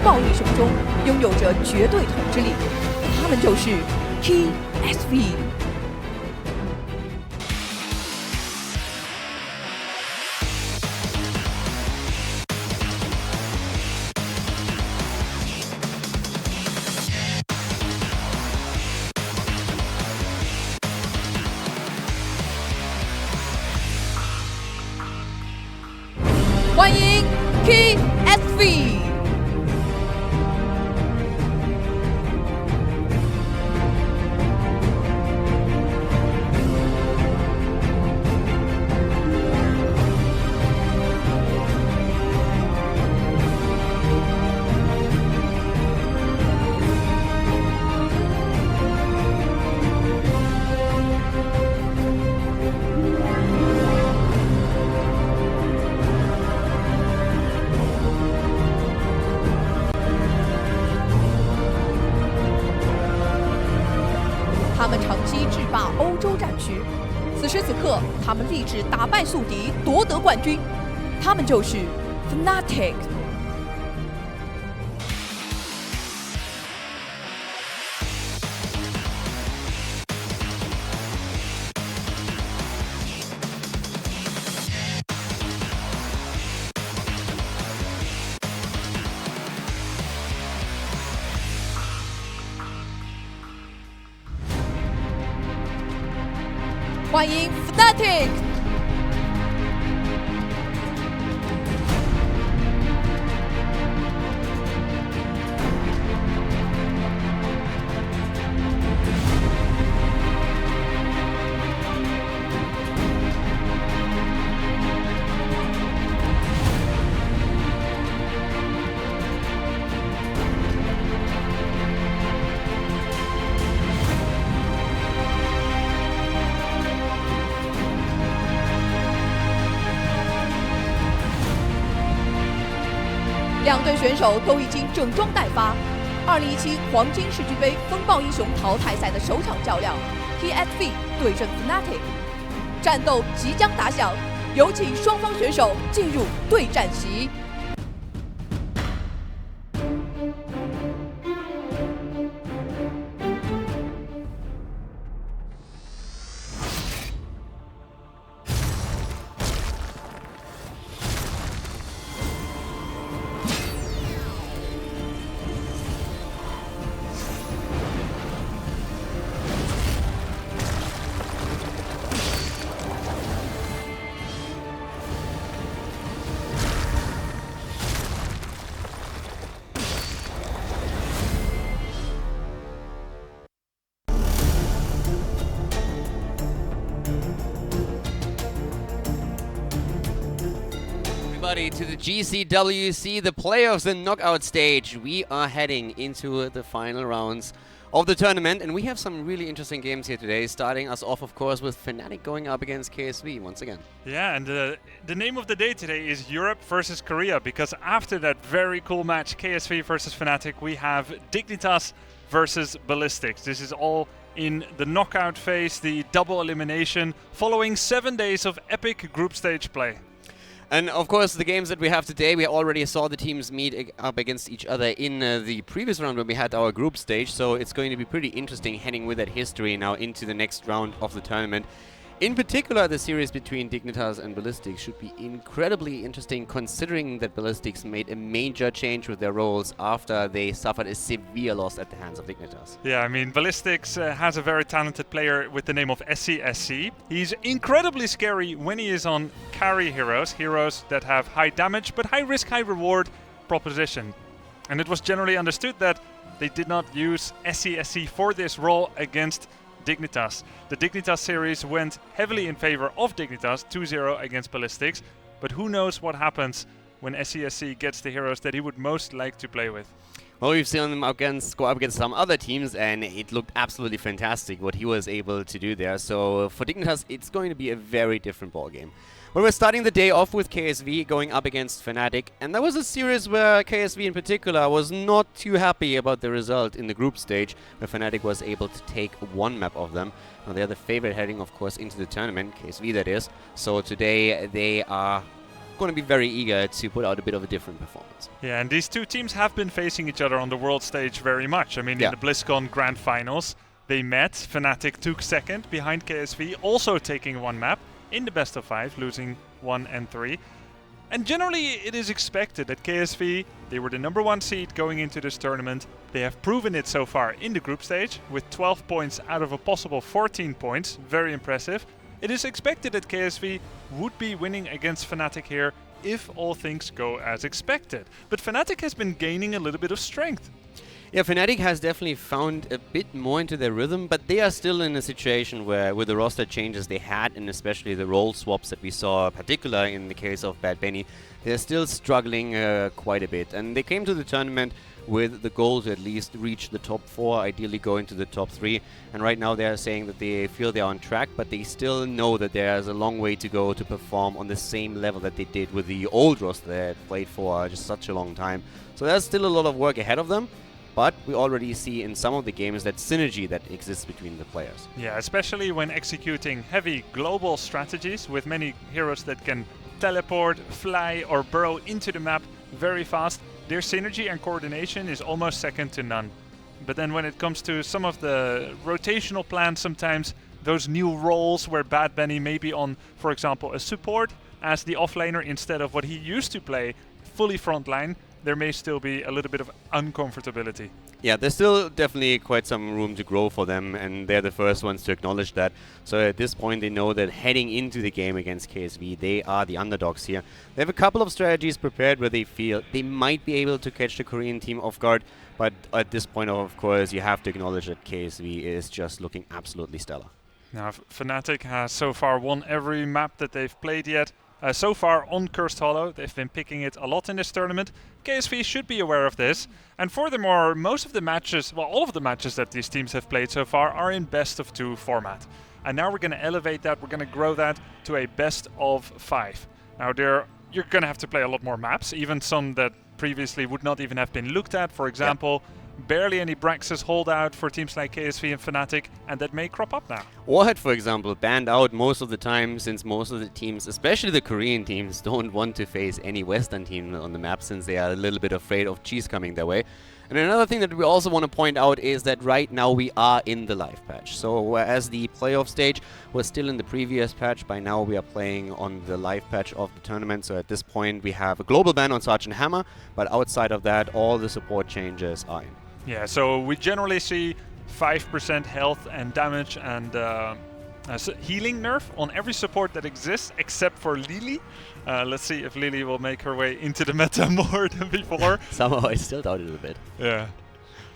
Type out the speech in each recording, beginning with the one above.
暴英雄中拥有着绝对统治力，他们就是 KSV。欢迎 KSV。他们长期制霸欧洲战区，此时此刻，他们立志打败宿敌，夺得冠军。他们就是 FNC。欢迎 FNC。两队选手都已经整装待发。2017黄金世俱杯风暴英雄淘汰赛的首场较量 ，KSV 对阵 FNC， 战斗即将打响，有请双方选手进入对战席。To the GCWC, the playoffs and knockout stage. We are heading into the final rounds of the tournament, and we have some really interesting games here today, starting us off, of course, with Fnatic going up against KSV once again. Yeah, and the name of the day today is Europe versus Korea, because after that very cool match, KSV versus Fnatic, we have Dignitas versus Ballistics. This is all in the knockout phase, the double elimination, following 7 days of epic group stage play. And of course, the games that we have today, we already saw the teams meet up against each other in the previous round when we had our group stage. So it's going to be pretty interesting heading with that history now into the next round of the tournament. In particular, the series between Dignitas and Ballistics should be incredibly interesting, considering that Ballistics made a major change with their roles after they suffered a severe loss at the hands of Dignitas. Yeah, I mean, Ballistics has a very talented player with the name of SCSC. He's incredibly scary when he is on carry heroes that have high damage but high risk, high reward proposition. And it was generally understood that they did not use SCSC for this role against Dignitas. The Dignitas series went heavily in favor of Dignitas, 2-0 against Ballistics, but who knows what happens when SCSC gets the heroes that he would most like to play with. Well, we've seen him go up against some other teams, and it looked absolutely fantastic what he was able to do there. So for Dignitas, it's going to be a very different ballgame. Well, we're starting the day off with KSV going up against Fnatic, and that was a series where KSV in particular was not too happy about the result in the group stage, where Fnatic was able to take one map of them. Now they're the favorite heading, of course, into the tournament, KSV that is. So today they are going to be very eager to put out a bit of a different performance. Yeah, and these two teams have been facing each other on the world stage very much. I mean, in the BlizzCon Grand Finals, they met. Fnatic took second behind KSV, also taking one map in the best of 5, losing 1 and 3. And generally, it is expected that KSV, they were the #1 seed going into this tournament. They have proven it so far in the group stage with 12 points out of a possible 14 points. Very impressive. It is expected that KSV would be winning against Fnatic here if all things go as expected. But Fnatic has been gaining a little bit of strength. Yeah, Fnatic has definitely found a bit more into their rhythm, but they are still in a situation where, with the roster changes they had, and especially the role swaps that we saw, particularly in the case of Bad Benny, they're still struggling quite a bit. And they came to the tournament with the goal to at least reach the top 4, ideally go into the top 3. And right now they are saying that they feel they're on track, but they still know that there's a long way to go to perform on the same level that they did with the old roster they had played for just such a long time. So there's still a lot of work ahead of them. But we already see in some of the games that synergy that exists between the players. Yeah, especially when executing heavy global strategies with many heroes that can teleport, fly or burrow into the map very fast. Their synergy and coordination is almost second to none. But then when it comes to some of the rotational plans, sometimes those new roles where Bad Benny may be on, for example, a support as the offlaner instead of what he used to play, fully frontline, there may still be a little bit of uncomfortability. Yeah, there's still definitely quite some room to grow for them, and they're the first ones to acknowledge that. So at this point, they know that heading into the game against KSV, they are the underdogs here. They have a couple of strategies prepared where they feel they might be able to catch the Korean team off guard, but at this point, of course, you have to acknowledge that KSV is just looking absolutely stellar. Now, Fnatic has so far won every map that they've played yet. So far on Cursed Hollow, they've been picking it a lot in this tournament. KSV should be aware of this. And furthermore, most of the matches, well, all of the matches that these teams have played so far are in best of 2 format. And now we're going to elevate that, we're going to grow that to a best of 5. Now, you're going to have to play a lot more maps, even some that previously would not even have been looked at. For example, barely any Braxis holdout for teams like KSV and Fnatic, and that may crop up now. Warhead, for example, banned out most of the time, since most of the teams, especially the Korean teams, don't want to face any Western team on the map, since they are a little bit afraid of cheese coming their way. And another thing that we also want to point out is that right now we are in the live patch. So whereas the playoff stage was still in the previous patch, by now we are playing on the live patch of the tournament. So at this point we have a global ban on Sergeant Hammer, but outside of that all the support changes are in. Yeah, so we generally see 5% health and damage and healing nerf on every support that exists except for Lily. Let's see if Lily will make her way into the meta more than before. Somehow I still doubt it a bit. Yeah.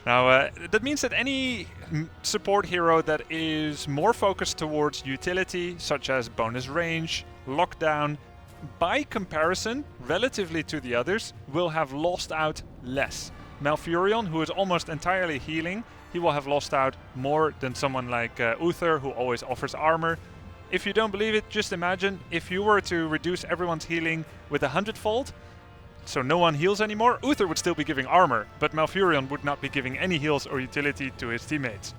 Now, that means that any support hero that is more focused towards utility, such as bonus range, lockdown, by comparison, relatively to the others, will have lost out less. Malfurion, who is almost entirely healing, he will have lost out more than someone like Uther, who always offers armor. If you don't believe it, just imagine if you were to reduce everyone's healing with 100-fold, so no one heals anymore, Uther would still be giving armor, but Malfurion would not be giving any heals or utility to his teammates.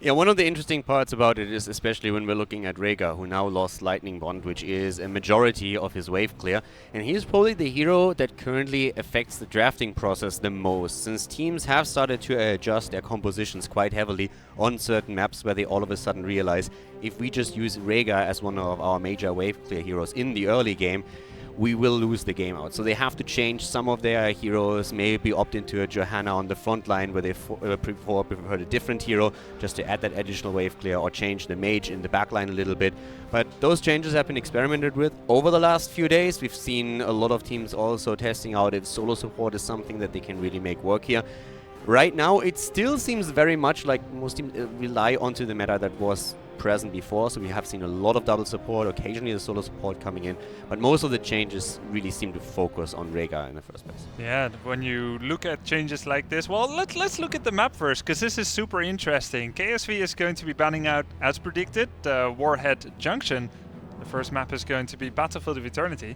Yeah, one of the interesting parts about it is especially when we're looking at Rhaegar, who now lost Lightning Bond, which is a majority of his wave clear. And he is probably the hero that currently affects the drafting process the most, since teams have started to adjust their compositions quite heavily on certain maps where they all of a sudden realize if we just use Rhaegar as one of our major wave clear heroes in the early game, we will lose the game out. So they have to change some of their heroes, maybe opt into a Johanna on the front line where they preferred a different hero just to add that additional wave clear, or change the mage in the backline a little bit. But those changes have been experimented with over the last few days. We've seen a lot of teams also testing out if solo support is something that they can really make work here. Right now, it still seems very much like most teams rely onto the meta that was present before, so we have seen a lot of double support, occasionally the solo support coming in, but most of the changes really seem to focus on Rhaegar in the first place. Yeah, when you look at changes like this, well, let's look at the map first, because this is super interesting. KSV is going to be banning out, as predicted, Warhead Junction. The first map is going to be Battlefield of Eternity.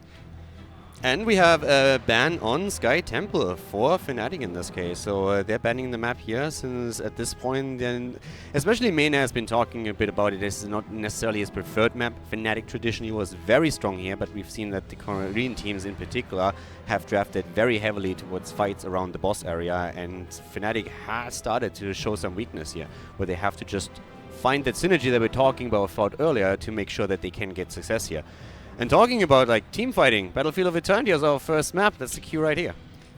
And we have a ban on Sky Temple for Fnatic in this case. So they're banning the map here, since at this point, then especially Mena has been talking a bit about it. This is not necessarily his preferred map. Fnatic traditionally was very strong here, but we've seen that the Korean teams in particular have drafted very heavily towards fights around the boss area, and Fnatic has started to show some weakness here, where they have to just find that synergy that we're talking about earlier to make sure that they can get success here. And talking about like team fighting, Battlefield of Eternity is our first map. That's the cue right here.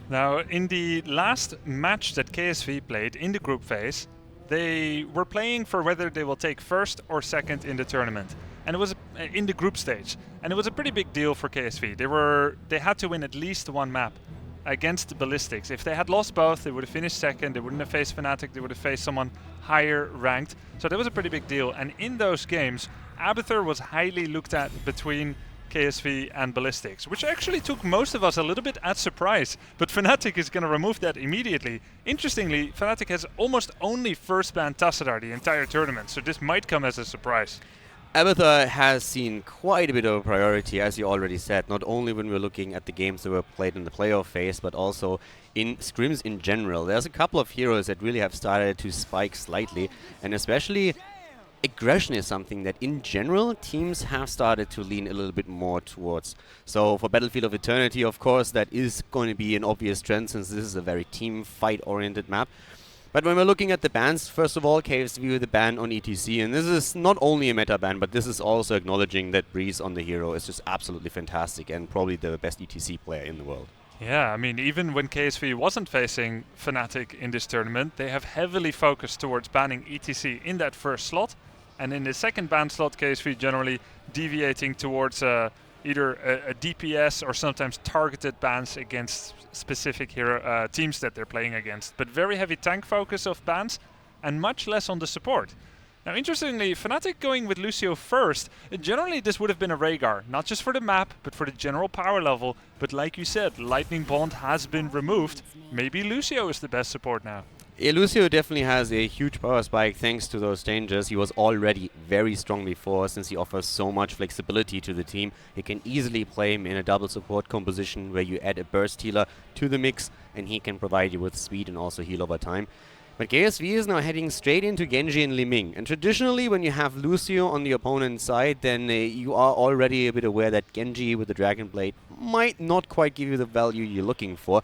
Now, in the last match that KSV played in the group phase, they were playing for whether they will take first or second in the tournament. And it was in the group stage. And it was a pretty big deal for KSV. They had to win at least one map against the Ballistics. If they had lost both, they would have finished second. They wouldn't have faced Fnatic. They would have faced someone higher ranked. So that was a pretty big deal. And in those games, Abathur was highly looked at between KSV and Ballistics, which actually took most of us a little bit at surprise. But Fnatic is going to remove that immediately. Interestingly, Fnatic has almost only first banned Tassadar the entire tournament, so this might come as a surprise. Abathur has seen quite a bit of a priority, as you already said, not only when we're looking at the games that were played in the playoff phase, but also in scrims in general. There's a couple of heroes that really have started to spike slightly, and especially aggression is something that in general teams have started to lean a little bit more towards. So for Battlefield of Eternity, of course, that is going to be an obvious trend, since this is a very team fight oriented map. But when we're looking at the bans, first of all, KSV with the ban on ETC, and this is not only a meta ban, but this is also acknowledging that Breeze on the hero is just absolutely fantastic and probably the best ETC player in the world. Yeah, I mean, even when KSV wasn't facing Fnatic in this tournament, they have heavily focused towards banning ETC in that first slot. And in the second ban slot, KSV generally deviating towards either a DPS or sometimes targeted bans against specific hero teams that they're playing against. But very heavy tank focus of bans and much less on the support. Now, interestingly, Fnatic going with Lucio first, generally this would have been a Rhaegar, not just for the map, but for the general power level. But like you said, Lightning Bond has been removed. Maybe Lucio is the best support now. Yeah, Lucio definitely has a huge power spike thanks to those changes. He was already very strong before, since he offers so much flexibility to the team. You can easily play him in a double support composition where you add a burst healer to the mix, and he can provide you with speed and also heal over time. But KSV is now heading straight into Genji and Li Ming. And traditionally, when you have Lucio on the opponent's side, then you are already a bit aware that Genji with the Dragon Blade might not quite give you the value you're looking for.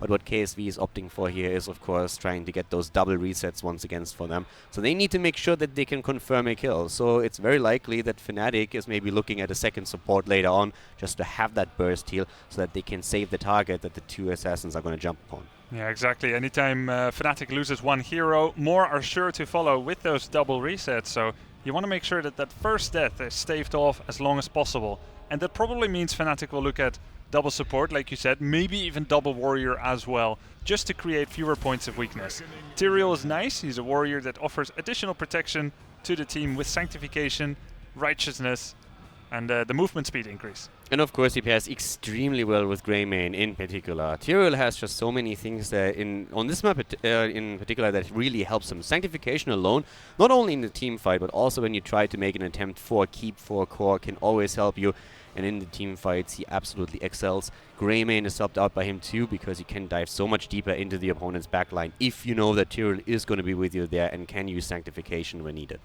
But what KSV is opting for here is, of course, trying to get those double resets once again for them. So they need to make sure that they can confirm a kill. So it's very likely that Fnatic is maybe looking at a second support later on, just to have that burst heal, so that they can save the target that the two assassins are going to jump upon. Yeah, exactly. Anytime Fnatic loses one hero, more are sure to follow with those double resets. So you want to make sure that that first death is staved off as long as possible. And that probably means Fnatic will look at double support, like you said, maybe even double warrior as well, just to create fewer points of weakness. Tyrael is nice. He's a warrior that offers additional protection to the team with sanctification, righteousness, and the movement speed increase. And of course he pairs extremely well with Greymane in particular. Tyrael has just so many things that on this map in particular that really helps him. Sanctification alone, not only in the team fight, but also when you try to make an attempt for keep for core, can always help you. And in the team fights, he absolutely excels. Greymane is helped out by him too, because you can dive so much deeper into the opponent's backline if you know that Tyrael is going to be with you there and can use Sanctification when needed.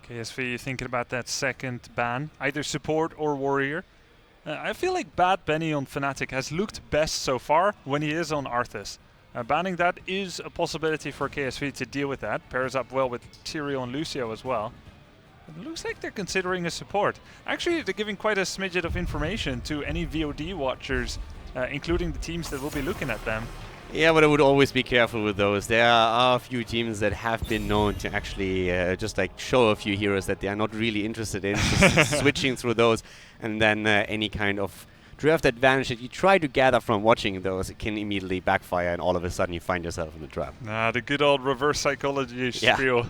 KSV thinking about that second ban, either support or warrior. I feel like Bad Benny on Fnatic has looked best so far when he is on Arthas. Banning that is a possibility for KSV to deal with that. Pairs up well with Tyrael and Lucio as well. It looks like they're considering a support. Actually, they're giving quite a smidget of information to any VOD watchers, including the teams that will be looking at them. Yeah, but I would always be careful with those. There are a few teams that have been known to actually just like show a few heroes that they are not really interested in, just switching through those, and then any kind of draft advantage that you try to gather from watching those, it can immediately backfire, and all of a sudden you find yourself in the trap. The good old reverse psychology spiel. Yeah.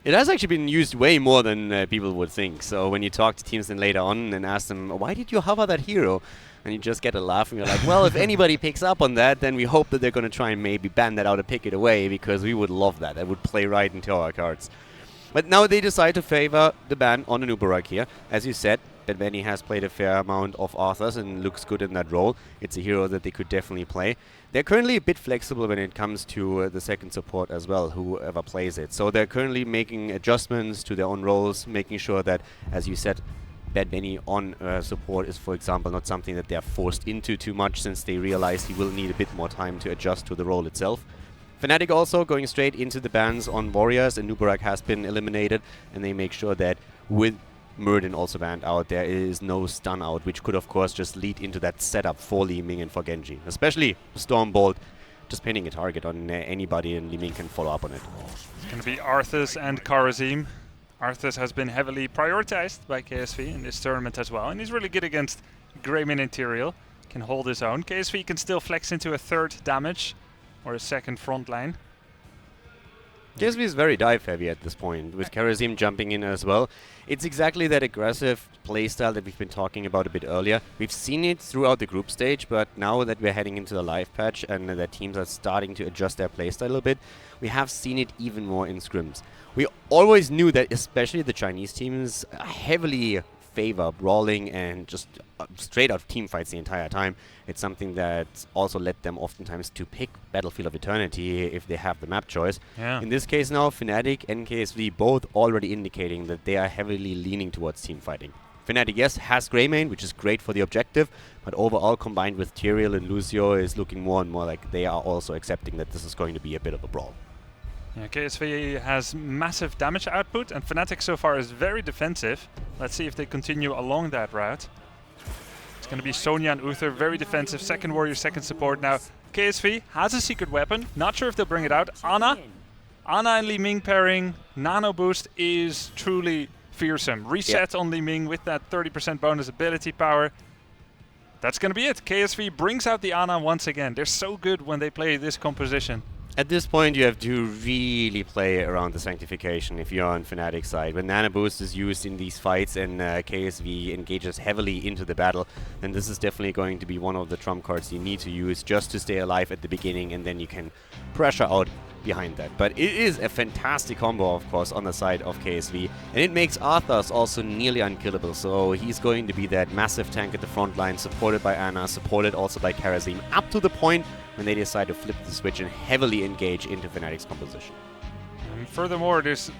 It has actually been used way more than people would think. So when you talk to teams then later on and ask them, why did you hover that hero? And you just get a laugh and you're like, well, if anybody picks up on that, then we hope that they're going to try and maybe ban that out and pick it away, because we would love that. That would play right into our cards. But now they decide to favor the ban on an Uberak here. As you said, Bad Bunny has played a fair amount of Arthurs and looks good in that role. It's a hero that they could definitely play. They're currently a bit flexible when it comes to the second support as well, whoever plays it. So they're currently making adjustments to their own roles, making sure that, as you said, Bad Bunny on support is, for example, not something that they're forced into too much, since they realize he will need a bit more time to adjust to the role itself. Fnatic also going straight into the bans on Warriors, and Nubarak has been eliminated, and they make sure that with Murden also banned out, there is no stun out, which could of course just lead into that setup for Li Ming and for Genji. Especially Stormbolt, just pinning a target on anybody, and Li Ming can follow up on it. It's going to be Arthas and Kharazim. Arthas has been heavily prioritized by KSV in this tournament as well, and he's really good against Greymane and Tyrael. Can hold his own. KSV can still flex into a third damage or a second front line. KSV is very dive heavy at this point, with Kharazim jumping in as well. It's exactly that aggressive playstyle that we've been talking about a bit earlier. We've seen it throughout the group stage, but now that we're heading into the live patch and that teams are starting to adjust their playstyle a bit, we have seen it even more in scrims. We always knew that especially the Chinese teams heavily favor brawling and just straight out team fights the entire time. It's something that also led them oftentimes to pick Battlefield of Eternity if they have the map choice. Yeah. In this case now, Fnatic and KSV both already indicating that they are heavily leaning towards team fighting. Fnatic, yes, has Greymane, which is great for the objective, but overall combined with Tyrael and Lucio is looking more and more like they are also accepting that this is going to be a bit of a brawl. Yeah, KSV has massive damage output, and Fnatic so far is very defensive. Let's see if they continue along that route. It's going to be Sonya and Uther, very defensive. Second warrior, second support. Now, KSV has a secret weapon. Not sure if they'll bring it out. Ana and Li Ming pairing. Nano boost is truly fearsome. Reset on Li Ming with that 30% bonus ability power. That's going to be it. KSV brings out the Ana once again. They're so good when they play this composition. At this point, you have to really play around the sanctification if you're on Fnatic side. When Nano Boost is used in these fights and KSV engages heavily into the battle, then this is definitely going to be one of the trump cards you need to use just to stay alive at the beginning, and then you can pressure out behind that. But it is a fantastic combo, of course, on the side of KSV, and it makes Arthas also nearly unkillable. So he's going to be that massive tank at the front line, supported by Ana, supported also by Kharazim, up to the point when they decide to flip the switch and heavily engage into Fnatic's composition. And furthermore, this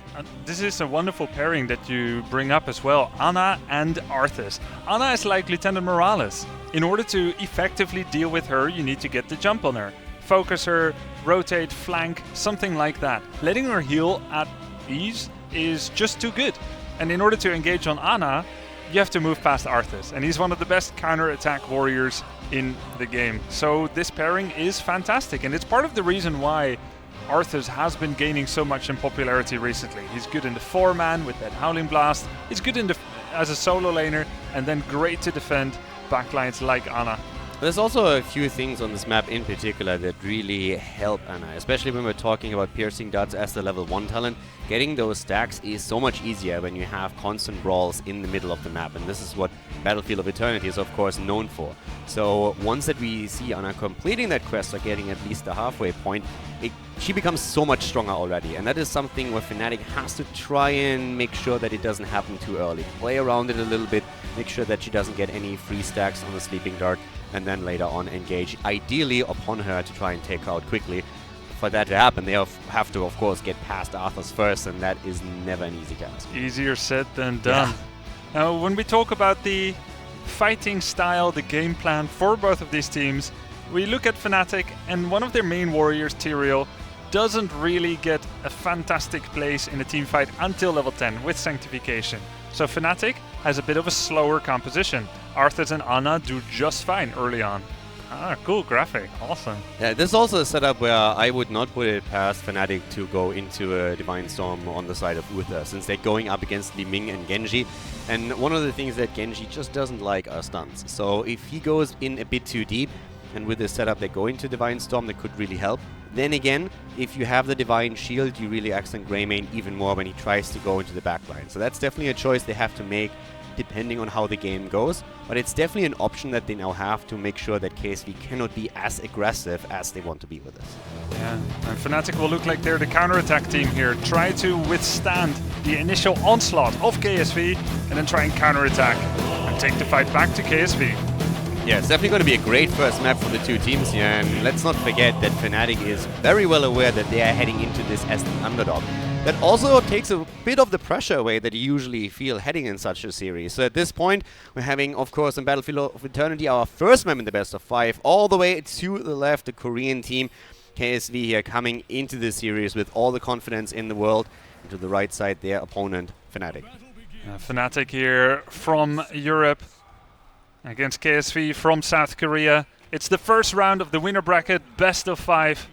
is a wonderful pairing that you bring up as well. Ana and Arthas. Ana is like Lieutenant Morales. In order to effectively deal with her, you need to get the jump on her. Focus her, rotate, flank, something like that. Letting her heal at ease is just too good. And in order to engage on Ana, you have to move past Arthas. And he's one of the best counter-attack warriors in the game. So this pairing is fantastic. And it's part of the reason why Arthas has been gaining so much in popularity recently. He's good in the 4-man with that Howling Blast. He's good in as a solo laner, and then great to defend backlines like Ana. There's also a few things on this map in particular that really help Ana, especially when we're talking about piercing darts as the level 1 talent. Getting those stacks is so much easier when you have constant brawls in the middle of the map, and this is what Battlefield of Eternity is of course known for. So once that we see Ana completing that quest or getting at least the halfway point, she becomes so much stronger already, and that is something where Fnatic has to try and make sure that it doesn't happen too early. Play around it a little bit, make sure that she doesn't get any free stacks on the sleeping dart, and then later on engage ideally upon her to try and take her out quickly. For that to happen, they have to of course get past Arthas first, and that is never an easy task. Easier said than done. Yeah. Now when we talk about the fighting style, the game plan for both of these teams, we look at Fnatic, and one of their main warriors, Tyrael, doesn't really get a fantastic place in a team fight until level 10 with Sanctification. So Fnatic has a bit of a slower composition. Arthas and Ana do just fine early on. Ah, cool graphic. Awesome. Yeah, this is also a setup where I would not put it past Fnatic to go into a Divine Storm on the side of Uther, since they're going up against Li Ming and Genji. And one of the things that Genji just doesn't like are stuns. So if he goes in a bit too deep, and with this setup they go into Divine Storm, that could really help. Then again, if you have the Divine Shield, you really accent Greymane even more when he tries to go into the backline. So that's definitely a choice they have to make depending on how the game goes. But it's definitely an option that they now have to make sure that KSV cannot be as aggressive as they want to be with this. Yeah, and Fnatic will look like they're the counter-attack team here. Try to withstand the initial onslaught of KSV and then try and counter-attack. take the fight back to KSV. Yeah, it's definitely going to be a great first map for the two teams here, and let's not forget that Fnatic is very well aware that they are heading into this as the underdog. That also takes a bit of the pressure away that you usually feel heading in such a series. So at this point, we're having, of course, in Battlefield of Eternity, our first map in the best of 5, all the way to the left, the Korean team, KSV here, coming into this series with all the confidence in the world. And to the right side, their opponent, Fnatic. Fnatic here from Europe against KSV from South Korea. It's the first round of the winner bracket, best of 5.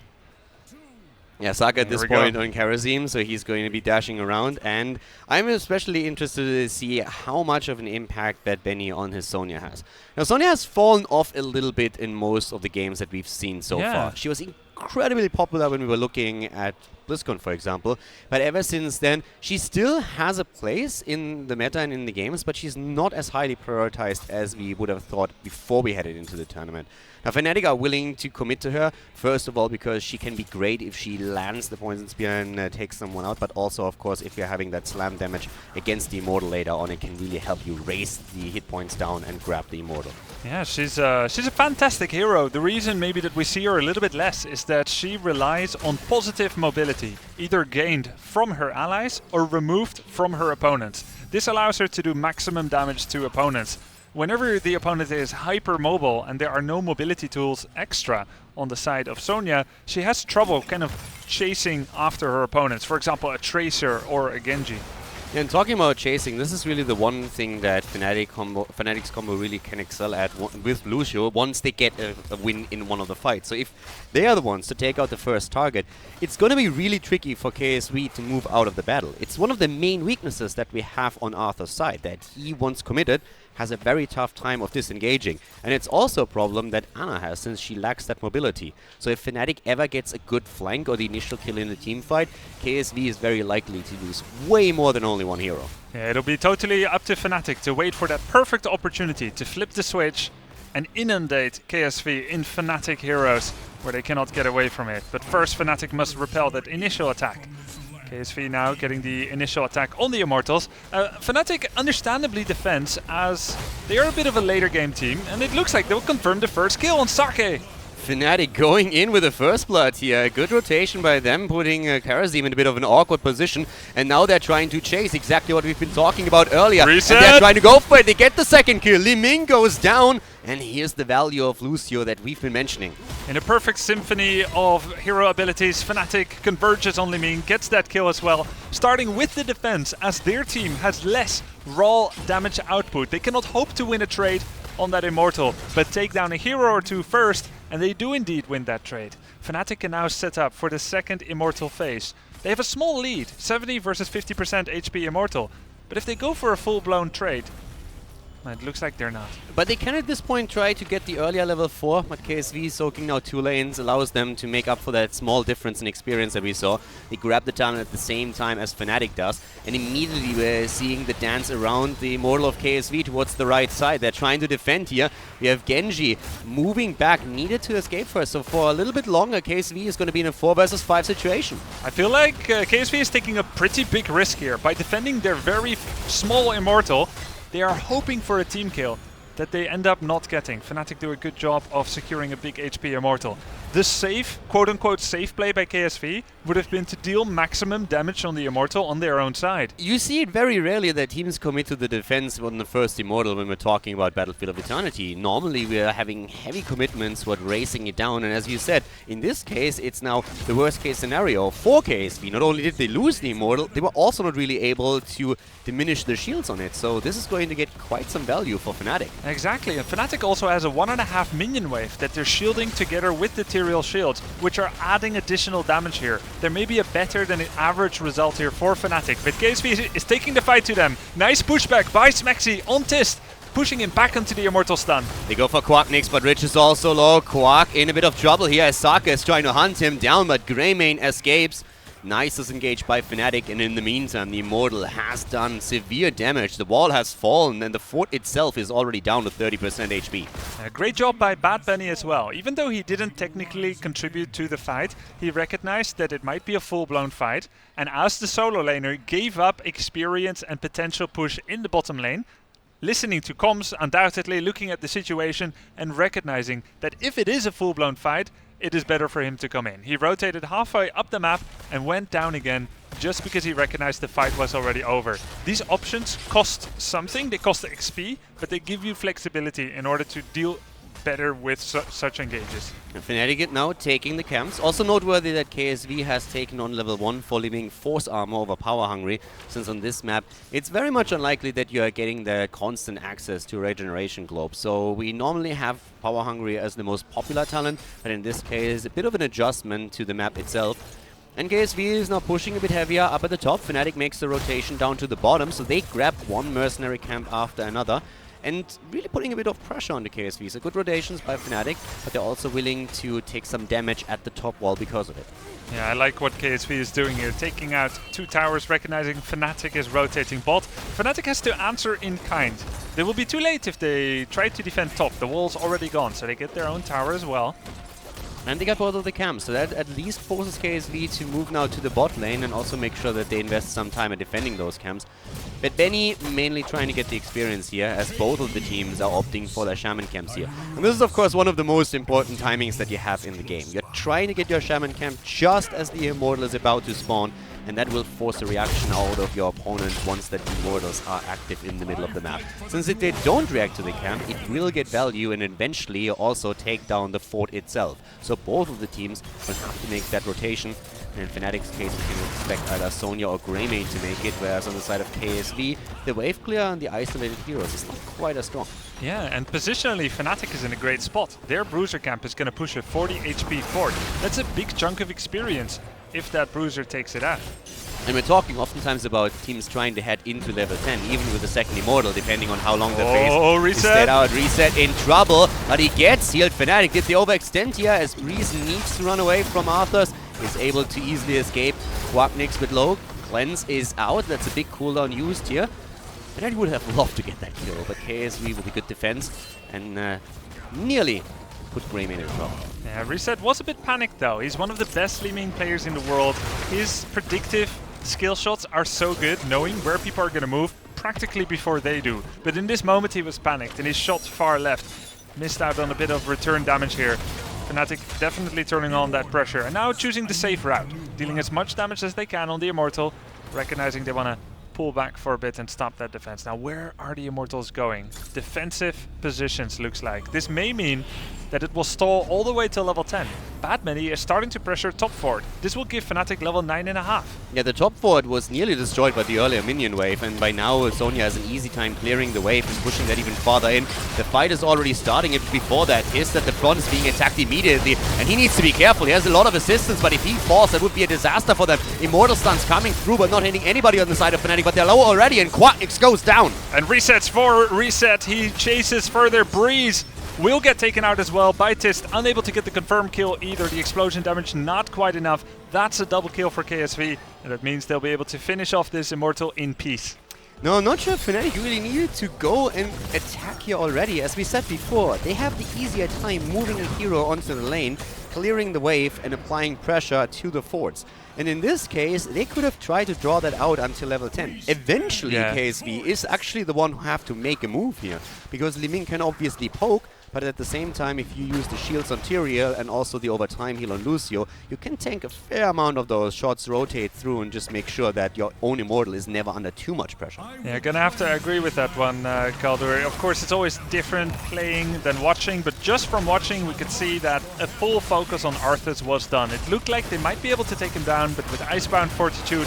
Yeah, Saka at this point on Karazim, so he's going to be dashing around, and I'm especially interested to see how much of an impact that Benny on his Sonya has. Now, Sonya has fallen off a little bit in most of the games that we've seen so far. She was incredibly popular when we were looking at BlizzCon, for example, but ever since then, she still has a place in the meta and in the games, but she's not as highly prioritized as we would have thought before we headed into the tournament. Now, Fnatic are willing to commit to her, first of all, because she can be great if she lands the poison spear and takes someone out, but also, of course, if you're having that slam damage against the Immortal later on, it can really help you raise the hit points down and grab the Immortal. Yeah, she's a fantastic hero. The reason maybe that we see her a little bit less is that she relies on positive mobility, either gained from her allies or removed from her opponents. This allows her to do maximum damage to opponents. Whenever the opponent is hyper-mobile and there are no mobility tools extra on the side of Sonya, she has trouble kind of chasing after her opponents. For example, a Tracer or a Genji. Yeah, and talking about chasing, this is really the one thing that Fnatic's combo really can excel at with Lucio once they get a win in one of the fights. So if they are the ones to take out the first target, it's going to be really tricky for KSV to move out of the battle. It's one of the main weaknesses that we have on Arthur's side, that he, once committed, has a very tough time of disengaging. And it's also a problem that Ana has, since she lacks that mobility. So if Fnatic ever gets a good flank or the initial kill in the team fight, KSV is very likely to lose way more than only one hero. Yeah, it'll be totally up to Fnatic to wait for that perfect opportunity to flip the switch and inundate KSV in Fnatic heroes where they cannot get away from it. But first, Fnatic must repel that initial attack. KSV now getting the initial attack on the Immortals. Fnatic understandably defends, as they are a bit of a later game team, and it looks like they'll confirm the first kill on Sake. Fnatic going in with the first blood here. Good rotation by them, putting Karazim in a bit of an awkward position. And now they're trying to chase exactly what we've been talking about earlier. Reset. And they're trying to go for it. They get the second kill. Li Ming goes down. And here's the value of Lucio that we've been mentioning. In a perfect symphony of hero abilities, Fnatic converges on Li Ming, gets that kill as well. Starting with the defense, as their team has less raw damage output. They cannot hope to win a trade on that Immortal, but take down a hero or two first, and they do indeed win that trade. Fnatic can now set up for the second Immortal phase. They have a small lead, 70 versus 50% HP Immortal, but if they go for a full-blown trade, it looks like they're not. But they can at this point try to get the earlier level 4, but KSV soaking now 2 lanes allows them to make up for that small difference in experience that we saw. They grab the town at the same time as Fnatic does, and immediately we're seeing the dance around the Immortal of KSV towards the right side. They're trying to defend here. We have Genji moving back, needed to escape first, so for a little bit longer KSV is going to be in a 4 versus 5 situation. I feel like KSV is taking a pretty big risk here. By defending their very small Immortal, they are hoping for a team kill that they end up not getting. Fnatic do a good job of securing a big HP Immortal. The safe, quote-unquote safe play by KSV would have been to deal maximum damage on the Immortal on their own side. You see it very rarely that teams commit to the defense on the first Immortal when we're talking about Battlefield of Eternity. Normally we're having heavy commitments, racing it down, and as you said, in this case it's now the worst case scenario for KSV. Not only did they lose the Immortal, they were also not really able to diminish the shields on it, so this is going to get quite some value for Fnatic. Exactly, and Fnatic also has a 1.5 minion wave that they're shielding together with the Tyrael shields, which are adding additional damage here. There may be a better than average result here for Fnatic, but KSV is taking the fight to them. Nice pushback by Smexy on Tist, pushing him back into the Immortal stun. They go for Quark next, but Rich is also low. Quark in a bit of trouble here as Saka is trying to hunt him down, but Greymane escapes. Nice disengage by Fnatic, and in the meantime the Immortal has done severe damage. The wall has fallen and the fort itself is already down to 30% HP. Great job by Bad Bunny as well. Even though he didn't technically contribute to the fight, he recognized that it might be a full-blown fight, and as the solo laner gave up experience and potential push in the bottom lane, listening to comms, undoubtedly, looking at the situation and recognizing that if it is a full-blown fight, it is better for him to come in. He rotated halfway up the map and went down again just because he recognized the fight was already over. These options cost something, they cost XP, but they give you flexibility in order to deal better with such engages. And Fnatic now taking the camps. Also noteworthy that KSV has taken on level 1 for leaving Force Armor over Power Hungry, since on this map it's very much unlikely that you are getting the constant access to Regeneration Globe. So we normally have Power Hungry as the most popular talent, but in this case a bit of an adjustment to the map itself. And KSV is now pushing a bit heavier up at the top. Fnatic makes the rotation down to the bottom, so they grab one mercenary camp after another. And really putting a bit of pressure on the KSV. So good rotations by Fnatic, but they're also willing to take some damage at the top wall because of it. Yeah, I like what KSV is doing here, taking out 2 towers, recognizing Fnatic is rotating bot. Fnatic has to answer in kind. They will be too late if they try to defend top. The wall's already gone, so they get their own tower as well. And they got both of the camps, so that at least forces KSV to move now to the bot lane and also make sure that they invest some time in defending those camps. But Benny mainly trying to get the experience here, as both of the teams are opting for their Shaman camps here. And this is of course one of the most important timings that you have in the game. You're trying to get your Shaman camp just as the Immortal is about to spawn, and that will force a reaction out of your opponent once that Immortals are active in the middle of the map. Since if they don't react to the camp, it will get value and eventually also take down the fort itself. So both of the teams will have to make that rotation. And in Fnatic's case, we can expect either Sonya or Greymane to make it, whereas on the side of KSV, the wave clear and the isolated heroes is not quite as strong. Yeah, and positionally, Fnatic is in a great spot. Their Bruiser camp is going to push a 40 HP fort. That's a big chunk of experience if that Bruiser takes it out. And we're talking oftentimes about teams trying to head into level 10, even with the second Immortal, depending on how long the phase reset out. Reset in trouble, but he gets healed. Fnatic did the overextend here as Breeze needs to run away from Arthur's. Is able to easily escape. Quacknix with low. Cleanse is out. That's a big cooldown used here. Fnatic would have loved to get that kill, but KSV with a good defense and nearly put Greymane in trouble. Yeah, Reset was a bit panicked though. He's one of the best Li Ming players in the world. His predictive skill shots are so good, knowing where people are going to move practically before they do. But in this moment he was panicked and he shot far left. Missed out on a bit of return damage here. Fnatic definitely turning on that pressure and now choosing the safe route, dealing as much damage as they can on the Immortal, recognizing they want to pull back for a bit and stop that defense. Now where are the Immortals going? Defensive positions looks like. This may mean that it will stall all the way till level 10. Badmany is starting to pressure top fort. This will give Fnatic level 9.5. Yeah, the top fort was nearly destroyed by the earlier minion wave, and by now Sonya has an easy time clearing the wave and pushing that even farther in. The fight is already starting. If before that, Hist at the front is being attacked immediately, and he needs to be careful. He has a lot of assistance, but if he falls, that would be a disaster for them. Immortal stuns coming through, but not hitting anybody on the side of Fnatic, but they're low already, and Quacknix goes down. And resets for Reset. He chases further. Breeze will get taken out as well by Tist, unable to get the confirmed kill either. The explosion damage not quite enough. That's a double kill for KSV, and that means they'll be able to finish off this Immortal in peace. No, I'm not sure if Fnatic really needed to go and attack here already. As we said before, they have the easier time moving a hero onto the lane, clearing the wave and applying pressure to the forts. And in this case, they could have tried to draw that out until level 10. Eventually, KSV is actually the one who have to make a move here, because Li Ming can obviously poke, but at the same time, if you use the shields on Tyrael and also the overtime heal on Lucio, you can tank a fair amount of those shots, rotate through, and just make sure that your own Immortal is never under too much pressure. Yeah, gonna have to agree with that one, Calder. Of course, it's always different playing than watching, but just from watching, we could see that a full focus on Arthas was done. It looked like they might be able to take him down, but with Icebound Fortitude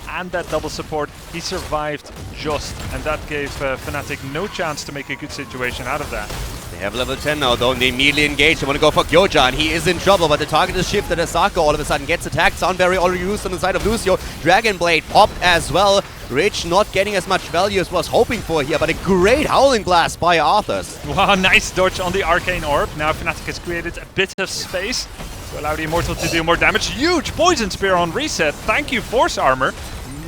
and that double support, he survived just, and that gave Fnatic no chance to make a good situation out of that. They have level 10 now though, and they immediately engage. They want to go for Gyoja, and he is in trouble, but the target is shifted as Sako all of a sudden gets attacked. Soundberry already used on the side of Lucio. Dragon Blade popped as well. Rich not getting as much value as was hoping for here, but a great Howling Blast by Arthas. Wow, nice dodge on the Arcane Orb. Now Fnatic has created a bit of space to allow the Immortal to do more damage. Huge Poison Spear on Reset. Thank you, Force Armor.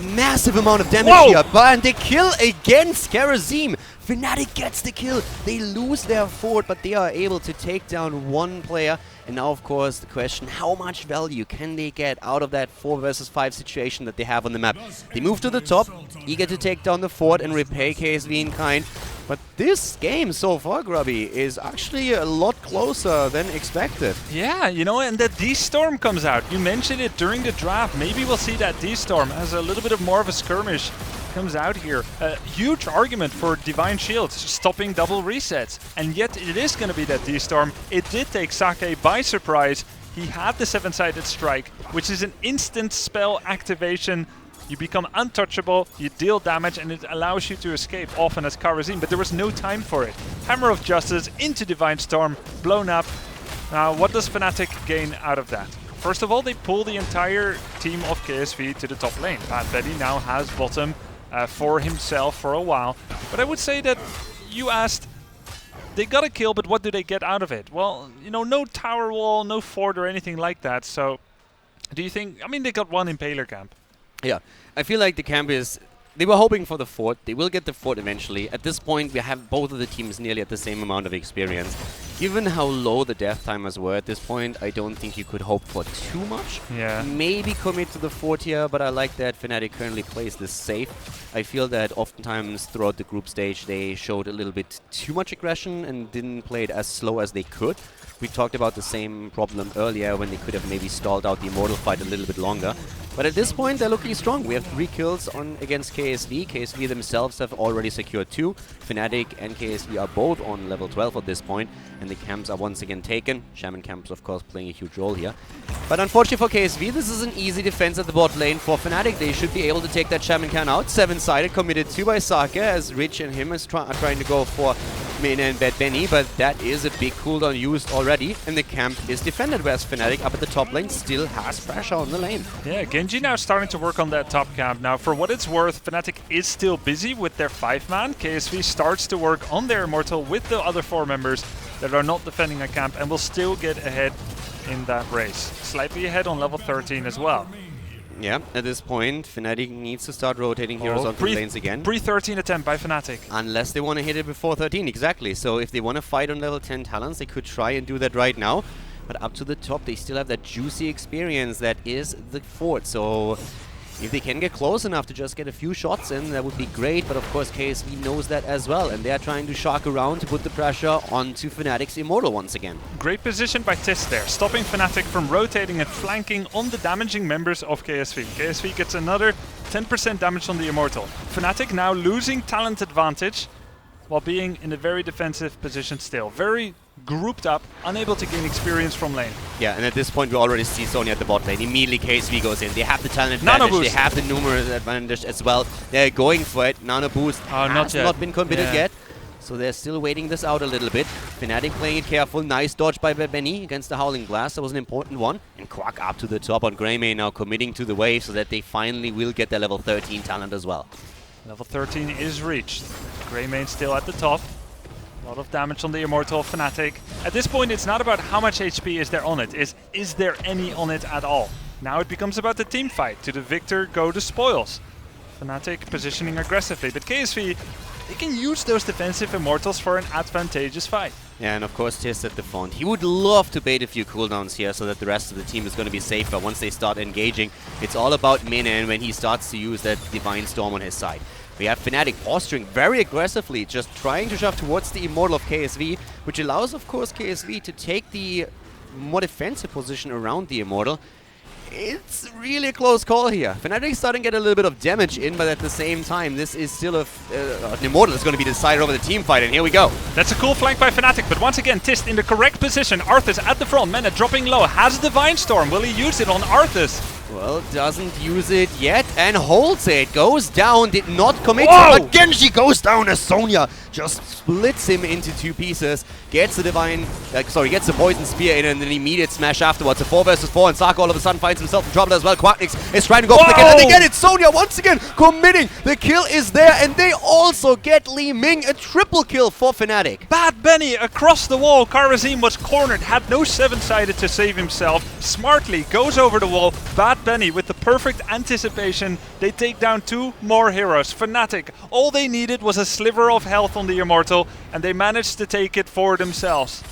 Massive amount of damage here, and they kill against Karazim. Fnatic gets the kill. They lose their fort, but they are able to take down one player. And now, of course, the question, how much value can they get out of that 4 versus 5 situation that they have on the map? They move to the top, eager to take down the fort and repay KSV in kind. But this game so far, Grubby, is actually a lot closer than expected. Yeah, you know, and that D-Storm comes out. You mentioned it during the draft. Maybe we'll see that D-Storm as a little bit of more of a skirmish comes out here. A huge argument for Divine Shields, stopping double resets. And yet it is going to be that D-Storm. It did take Sake by surprise. He had the 7-sided strike, which is an instant spell activation. You become untouchable, you deal damage, and it allows you to escape, often as Karazim, but there was no time for it. Hammer of Justice into Divine Storm, blown up. Now, what does Fnatic gain out of that? First of all, they pull the entire team of KSV to the top lane. Bad Betty now has bottom for himself for a while. But I would say that you asked, they got a kill, but what do they get out of it? Well, you know, no tower wall, no fort or anything like that. So, do you think, I mean, they got one Impaler camp. Yeah, I feel like the camp is... They were hoping for the fort. They will get the fort eventually. At this point, we have both of the teams nearly at the same amount of experience. Given how low the death timers were at this point, I don't think you could hope for too much. Yeah. Maybe commit to the fort here, but I like that Fnatic currently plays this safe. I feel that oftentimes throughout the group stage, they showed a little bit too much aggression and didn't play it as slow as they could. We talked about the same problem earlier when they could have maybe stalled out the Immortal fight a little bit longer. But at this point, they're looking strong. We have 3 kills against KSV. KSV themselves have already secured 2. Fnatic and KSV are both on level 12 at this point, and the camps are once again taken. Shaman camps, of course, playing a huge role here. But unfortunately for KSV, this is an easy defense at the bot lane. For Fnatic, they should be able to take that Shaman can out. 7-sided, committed to by Sake, as Rich and him are trying to go for Mena and Bad Benny, but that is a big cooldown used already, and the camp is defended, whereas Fnatic up at the top lane still has pressure on the lane. Yeah, Genji now starting to work on that top camp. Now, for what it's worth, Fnatic is still busy with their 5-man. KSV starts to work on their Immortal with the other 4 members that are not defending a camp and will still get ahead in that race. Slightly ahead on level 13 as well. Yeah, at this point, Fnatic needs to start rotating heroes onto the lanes again. Pre-13 attempt by Fnatic. Unless they want to hit it before 13, exactly. So if they want to fight on level 10 talents, they could try and do that right now. But up to the top, they still have that juicy experience that is the fort. So if they can get close enough to just get a few shots in, that would be great. But of course, KSV knows that as well. And they're trying to shark around to put the pressure onto Fnatic's Immortal once again. Great position by Tis there, stopping Fnatic from rotating and flanking on the damaging members of KSV. KSV gets another 10% damage on the Immortal. Fnatic now losing talent advantage while being in a very defensive position still. Very grouped up, unable to gain experience from lane. Yeah, and at this point we already see Sonya at the bot lane. Immediately KSV goes in. They have the talent advantage, they have the numerous advantage as well. They're going for it. Nano boost has not been committed yet. So they're still waiting this out a little bit. Fnatic playing it careful. Nice dodge by Benny against the Howling Blast. That was an important one. And Quack up to the top on Greymane now committing to the wave so that they finally will get their level 13 talent as well. Level 13 is reached. Greymane still at the top. A lot of damage on the Immortal Fnatic. At this point, it's not about how much HP is there on it. Is there any on it at all? Now it becomes about the team fight. To the victor go the spoils. Fnatic positioning aggressively, but KSV, they can use those defensive Immortals for an advantageous fight. Yeah, and of course Tis at the front. He would love to bait a few cooldowns here so that the rest of the team is going to be safer once they start engaging. It's all about Mena and when he starts to use that Divine Storm on his side. We have Fnatic posturing very aggressively, just trying to shove towards the Immortal of KSV, which allows, of course, KSV to take the more defensive position around the Immortal. It's really a close call here. Fnatic is starting to get a little bit of damage in, but at the same time, this is still an Immortal that's going to be decided over the team fight, and here we go. That's a cool flank by Fnatic, but once again, Tist in the correct position. Arthas at the front, Mena dropping low, has Divine Storm. Will he use it on Arthas? Well, doesn't use it yet and holds it. Goes down, did not commit. Whoa! But Genji goes down as Sonya just splits him into 2 pieces. Gets the gets the Poison Spear in and an immediate smash afterwards. A 4 versus 4 and Saka all of a sudden finds himself in trouble as well. Quacknix is trying to go for the kill and they get it. Sonya once again committing. The kill is there and they also get Li Ming. A triple kill for Fnatic. Bad Benny across the wall. Karazim was cornered, had no 7-sided to save himself. Smartly goes over the wall. Bad Benny with the perfect anticipation. They take down 2 more heroes. Fnatic, all they needed was a sliver of health on the Immortal and they managed to take it for themselves.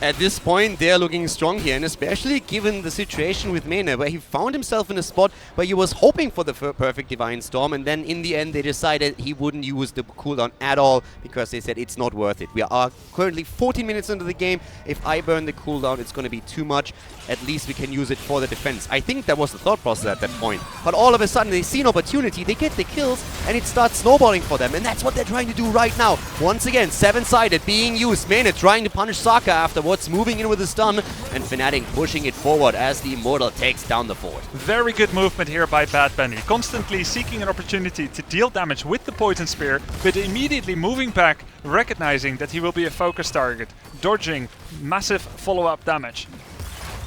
at this point, they're looking strong here, and especially given the situation with Mene, where he found himself in a spot where he was hoping for the perfect Divine Storm, and then in the end they decided he wouldn't use the cooldown at all because they said it's not worth it. We are currently 14 minutes into the game. If I burn the cooldown, it's going to be too much. At least we can use it for the defense. I think that was the thought process at that point. But all of a sudden they see an opportunity, they get the kills, and it starts snowballing for them, and that's what they're trying to do right now. Once again, 7-sided being used. Mene trying to punish Saka afterwards, moving in with a stun, and Fnatic pushing it forward as the Immortal takes down the fort. Very good movement here by Bad Bunny, constantly seeking an opportunity to deal damage with the Poison Spear, but immediately moving back, recognizing that he will be a focus target, dodging massive follow-up damage.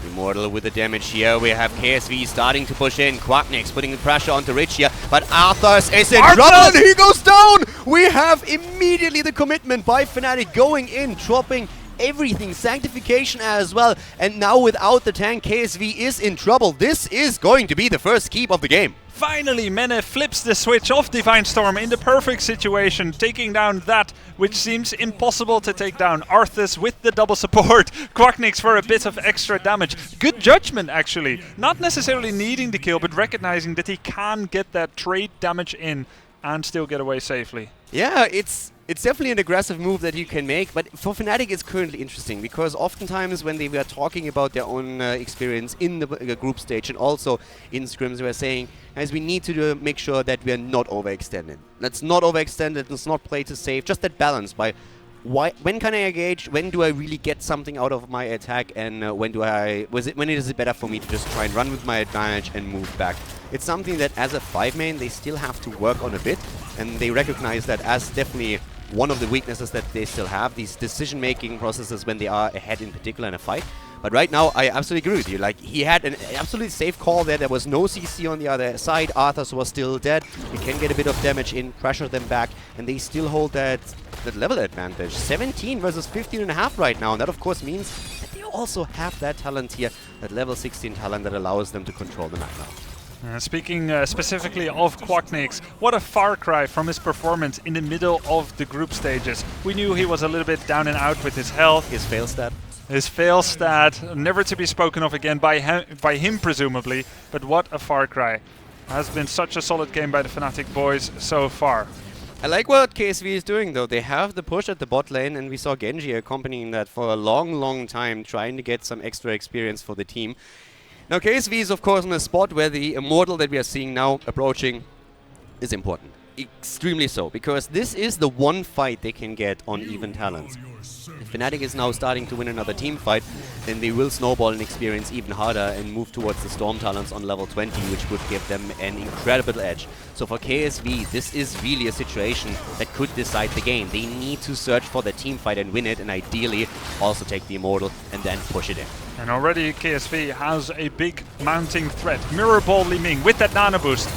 Immortal with the damage here. We have KSV starting to push in. Quacknix putting the pressure onto Rich here, but Arthas is in trouble and he goes down! We have immediately the commitment by Fnatic going in, dropping everything, Sanctification as well, and now without the tank, KSV is in trouble. This is going to be the first keep of the game. Finally, Mene flips the switch off Divine Storm in the perfect situation, taking down that which seems impossible to take down. Arthas with the double support, Quacknix for a bit of extra damage. Good judgment, actually. Not necessarily needing the kill, but recognizing that he can get that trade damage in and still get away safely. Yeah, it's definitely an aggressive move that you can make, but for Fnatic it's currently interesting because oftentimes when they were talking about their own experience in the group stage and also in scrims, they were saying, guys, we need to make sure that we are not overextended. Let's not overextend it, let's not play to save, just that balance by when can I engage, when do I really get something out of my attack, and when is it better for me to just try and run with my advantage and move back. It's something that as a 5-main they still have to work on a bit, and they recognize that as definitely one of the weaknesses that they still have, these decision-making processes when they are ahead in particular in a fight. But right now, I absolutely agree with you. Like, he had an absolutely safe call there. There was no CC on the other side. Arthas was still dead. He can get a bit of damage in, pressure them back, and they still hold that level advantage. 17 versus 15.5 right now, and that of course means that they also have that talent here, that level 16 talent that allows them to control the map now. Speaking specifically of Quacknix, what a far cry from his performance in the middle of the group stages. We knew he was a little bit down and out with his health. His fail stat. His fail stat, never to be spoken of again by him presumably, but what a far cry. Has been such a solid game by the Fnatic boys so far. I like what KSV is doing though. They have the push at the bot lane, and we saw Genji accompanying that for a long time, trying to get some extra experience for the team. Now KSV is of course in a spot where the Immortal that we are seeing now approaching is important. Extremely so, because this is the one fight they can get on even talents. If Fnatic is now starting to win another team fight, then they will snowball and experience even harder and move towards the Storm talents on level 20, which would give them an incredible edge. So for KSV, this is really a situation that could decide the game. They need to search for the team fight and win it, and ideally also take the Immortal and then push it in. And already KSV has a big mounting threat. Mirror Ball Li Ming with that nano boost.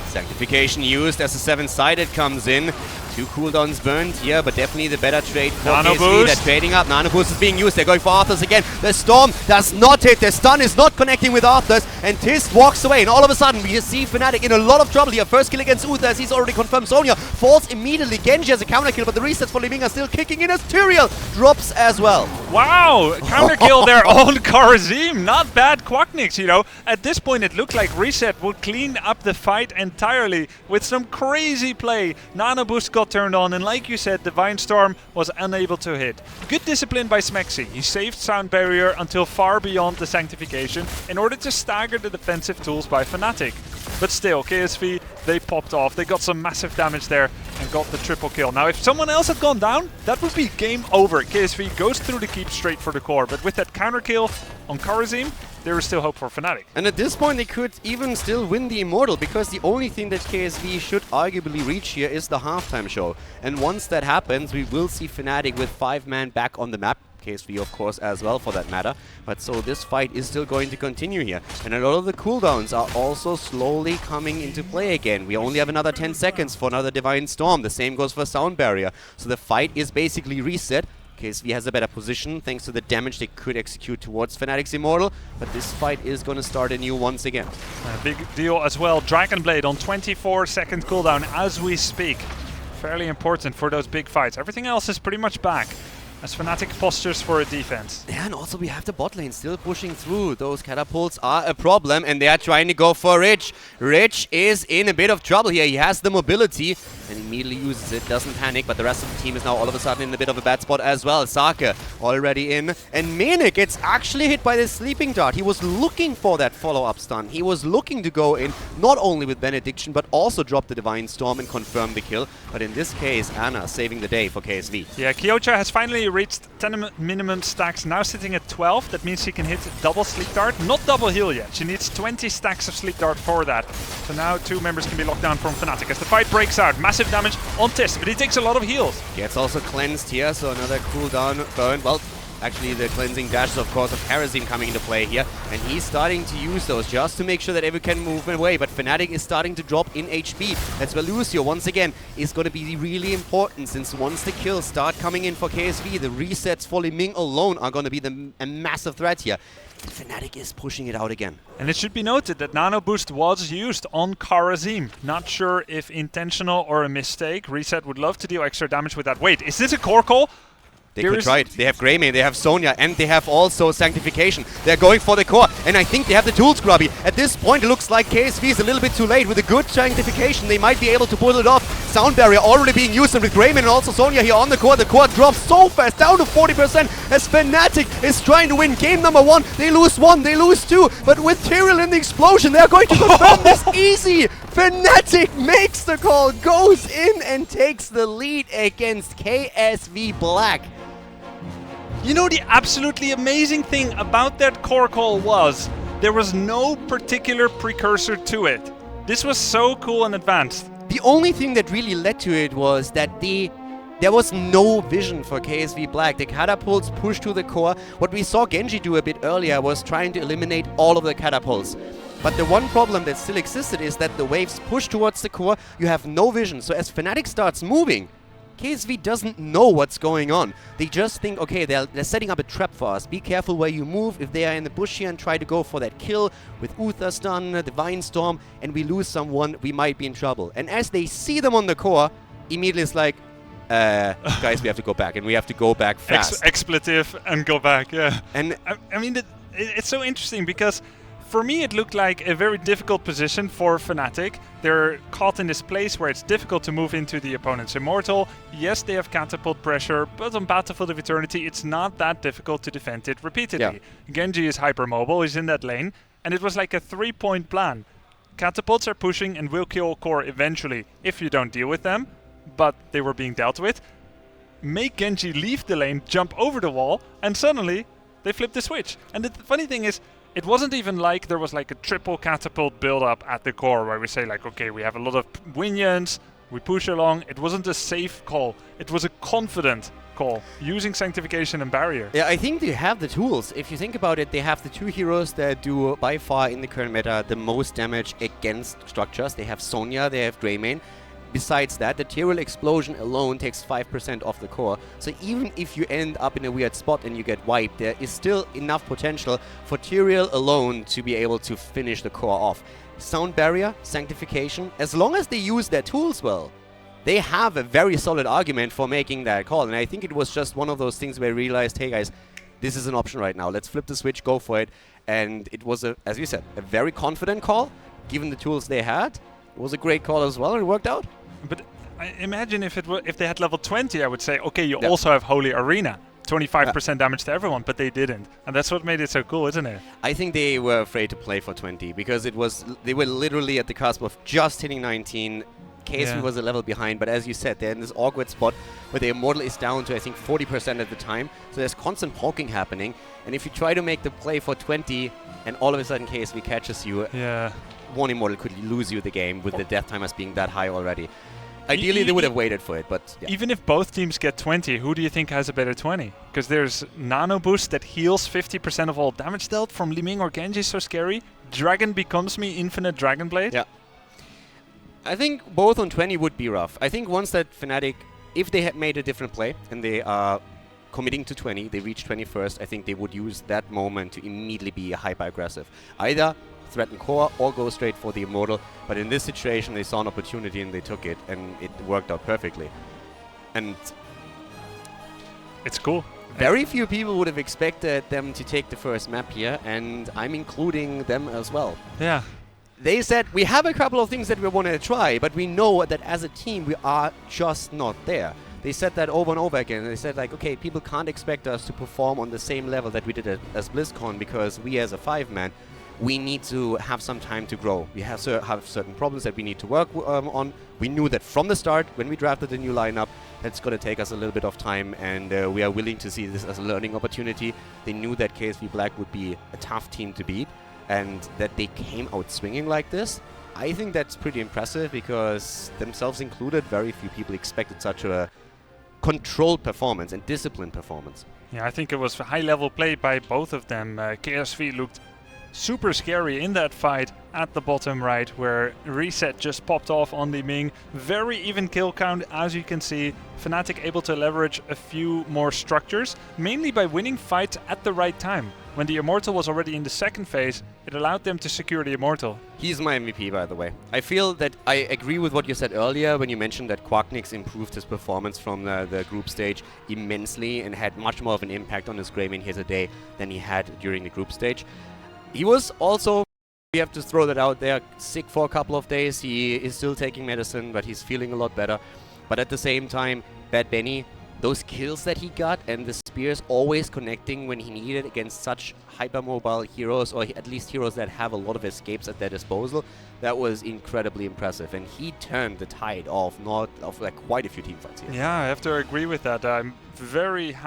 Sanctification used as a 7-sided comes in. 2 cooldowns burned here, but definitely the better trade for Nano KSV. boost. They're trading up. Nano boost is being used. They're going for Arthas again. The Storm does not hit. The stun is not connecting with Arthas, and Tist walks away. And all of a sudden, we see Fnatic in a lot of trouble here. First kill against Uther, as he's already confirmed. Sonya falls immediately. Genji has a counter kill, but the resets for Li Ming are still kicking in as Tyrael drops as well. Wow! Counter kill there on Karazim. Not bad Quacknix, you know. At this point, it looked like Reset would clean up the fight entirely with some crazy play. Nano boost got turned on, and like you said, Divine Storm was unable to hit. Good discipline by Smexy. He saved Sound Barrier until far beyond the Sanctification in order to stagger the defensive tools by Fnatic. But still, KSV, they popped off. They got some massive damage there and got the triple kill. Now, if someone else had gone down, that would be game over. KSV goes through the keep straight for the core, but with that counter kill on Karazim, there is still hope for Fnatic. And at this point, they could even still win the Immortal, because the only thing that KSV should arguably reach here is the halftime show. And once that happens, we will see Fnatic with 5-man back on the map. KSV, of course, as well, for that matter. But so this fight is still going to continue here. And a lot of the cooldowns are also slowly coming into play again. We only have another 10 seconds for another Divine Storm. The same goes for Sound Barrier. So the fight is basically reset. KSV has a better position thanks to the damage they could execute towards Fnatic's Immortal, but this fight is going to start anew once again. A big deal as well. Dragon Blade on 24-second cooldown as we speak. Fairly important for those big fights. Everything else is pretty much back. as Fnatic postures for a defense. Yeah, and also we have the bot lane still pushing through. Those catapults are a problem, and they are trying to go for Rich. Rich is in a bit of trouble here. He has the mobility and immediately uses it, doesn't panic, but the rest of the team is now all of a sudden in a bit of a bad spot as well. Sake already in, and Menik gets actually hit by the sleeping dart. He was looking for that follow-up stun. He was looking to go in, not only with Benediction, but also drop the Divine Storm and confirm the kill. But in this case, Anna saving the day for KSV. Yeah, Kyocha has finally reached 10 minimum stacks, now sitting at 12. That means she can hit double Sleep Dart, not double heal yet. She needs 20 stacks of Sleep Dart for that. So now 2 members can be locked down from Fnatic as the fight breaks out. Massive damage on Tist, but he takes a lot of heals. Gets also cleansed here, so another cooldown burn. Well, actually the cleansing dashes, of course, of Karazim coming into play here, and he's starting to use those just to make sure that everyone can move away, but Fnatic is starting to drop in HP. That's where Lucio, once again, is going to be really important, since once the kills start coming in for KSV, the resets for Li Ming alone are going to be a massive threat here. Fnatic is pushing it out again. And it should be noted that Nano Boost was used on Karazim. Not sure if intentional or a mistake. Reset would love to deal extra damage with that. Wait, is this a core call? They could try it. They have Greymane, they have Sonya, and they have also Sanctification. They're going for the core, and I think they have the tools, Grubby. At this point, it looks like KSV is a little bit too late. With a good Sanctification, they might be able to pull it off. Sound Barrier already being used, and with Greymane and also Sonya here on the core drops so fast, down to 40%, as Fnatic is trying to win game number 1. They lose 1, they lose 2, but with Tyrael in the explosion, they're going to confirm this easy. Fnatic makes the call, goes in, and takes the lead against KSV Black. You know, the absolutely amazing thing about that core call was there was no particular precursor to it. This was so cool and advanced. The only thing that really led to it was that there was no vision for KSV Black. The catapults pushed to the core. What we saw Genji do a bit earlier was trying to eliminate all of the catapults. But the one problem that still existed is that the waves push towards the core, you have no vision. So as Fnatic starts moving, KSV doesn't know what's going on. They just think, okay, they're setting up a trap for us. Be careful where you move. If they are in the bush here and try to go for that kill with Uther stun, Divine Storm, and we lose someone, we might be in trouble. And as they see them on the core, immediately it's like, guys, we have to go back, and we have to go back fast. Expletive and go back, yeah. And I mean, it's so interesting because for me, it looked like a very difficult position for Fnatic. They're caught in this place where it's difficult to move into the opponent's Immortal. Yes, they have catapult pressure, but on Battlefield of Eternity, it's not that difficult to defend it repeatedly. Yeah. Genji is hypermobile, he's in that lane, and it was like a 3-point plan. Catapults are pushing and will kill core eventually if you don't deal with them, but they were being dealt with. Make Genji leave the lane, jump over the wall, and suddenly they flip the switch. And the funny thing is, it wasn't even like there was like a triple catapult build-up at the core where we say like, okay, we have a lot of Winions, we push along. It wasn't a safe call. It was a confident call, using Sanctification and Barrier. Yeah, I think they have the tools. If you think about it, they have the 2 heroes that do, by far in the current meta, the most damage against structures. They have Sonya, they have Greymane. Besides that, the Tyrael explosion alone takes 5% off the core. So even if you end up in a weird spot and you get wiped, there is still enough potential for Tyrael alone to be able to finish the core off. Sound Barrier, Sanctification, as long as they use their tools well, they have a very solid argument for making that call. And I think it was just one of those things where I realized, hey guys, this is an option right now. Let's flip the switch, go for it. And it was, as you said, a very confident call, given the tools they had. It was a great call as well, and it worked out. But I imagine if they had level 20, I would say, okay, you also have Holy Arena. 25% damage to everyone, but they didn't. And that's what made it so cool, isn't it? I think they were afraid to play for 20 because they were literally at the cusp of just hitting 19. KSV was a level behind, but as you said, they're in this awkward spot where the Immortal is down to, I think, 40% at the time. So there's constant poking happening. And if you try to make the play for 20 and all of a sudden KSV catches you, one Immortal could lose you the game with the death timers being that high already. Ideally, they would have waited for it, but even if both teams get 20, who do you think has a better 20? Because there's Nano Boost that heals 50% of all damage dealt from Li Ming or Genji, so scary. Dragon becomes me, Infinite Dragon Blade. Yeah. I think both on 20 would be rough. I think once that Fnatic, if they had made a different play and they are committing to 20, they reach 20 first, I think they would use that moment to immediately be hyper-aggressive. Either threaten core or go straight for the Immortal, but in this situation they saw an opportunity and they took it, and it worked out perfectly. And It's cool. Very few people would have expected them to take the first map here, and I'm including them as well. Yeah. They said, we have a couple of things that we want to try, but we know that as a team we are just not there. They said that over and over again. They said, like, okay, people can't expect us to perform on the same level that we did as BlizzCon, because we as a 5-man, we need to have some time to grow. We have certain problems that we need to work on. We knew that from the start, when we drafted the new lineup, that's going to take us a little bit of time, and we are willing to see this as a learning opportunity. They knew that KSV Black would be a tough team to beat, and that they came out swinging like this. I think that's pretty impressive, because themselves included, very few people expected such a controlled performance and disciplined performance. Yeah, I think it was high-level play by both of them. KSV looked super scary in that fight at the bottom right, where Reset just popped off on the Ming. Very even kill count, as you can see. Fnatic able to leverage a few more structures, mainly by winning fights at the right time. When the Immortal was already in the second phase, it allowed them to secure the Immortal. He's my MVP, by the way. I feel that I agree with what you said earlier when you mentioned that Quacknix improved his performance from the group stage immensely and had much more of an impact on his Greymane here today than he had during the group stage. He was also, we have to throw that out there, sick for a couple of days. He is still taking medicine, but he's feeling a lot better. But at the same time, Bad Benny, those kills that he got and the spears always connecting when he needed against such hypermobile heroes, or at least heroes that have a lot of escapes at their disposal, that was incredibly impressive. And he turned the tide of like quite a few teamfights here. Yeah, I have to agree with that. I'm very happy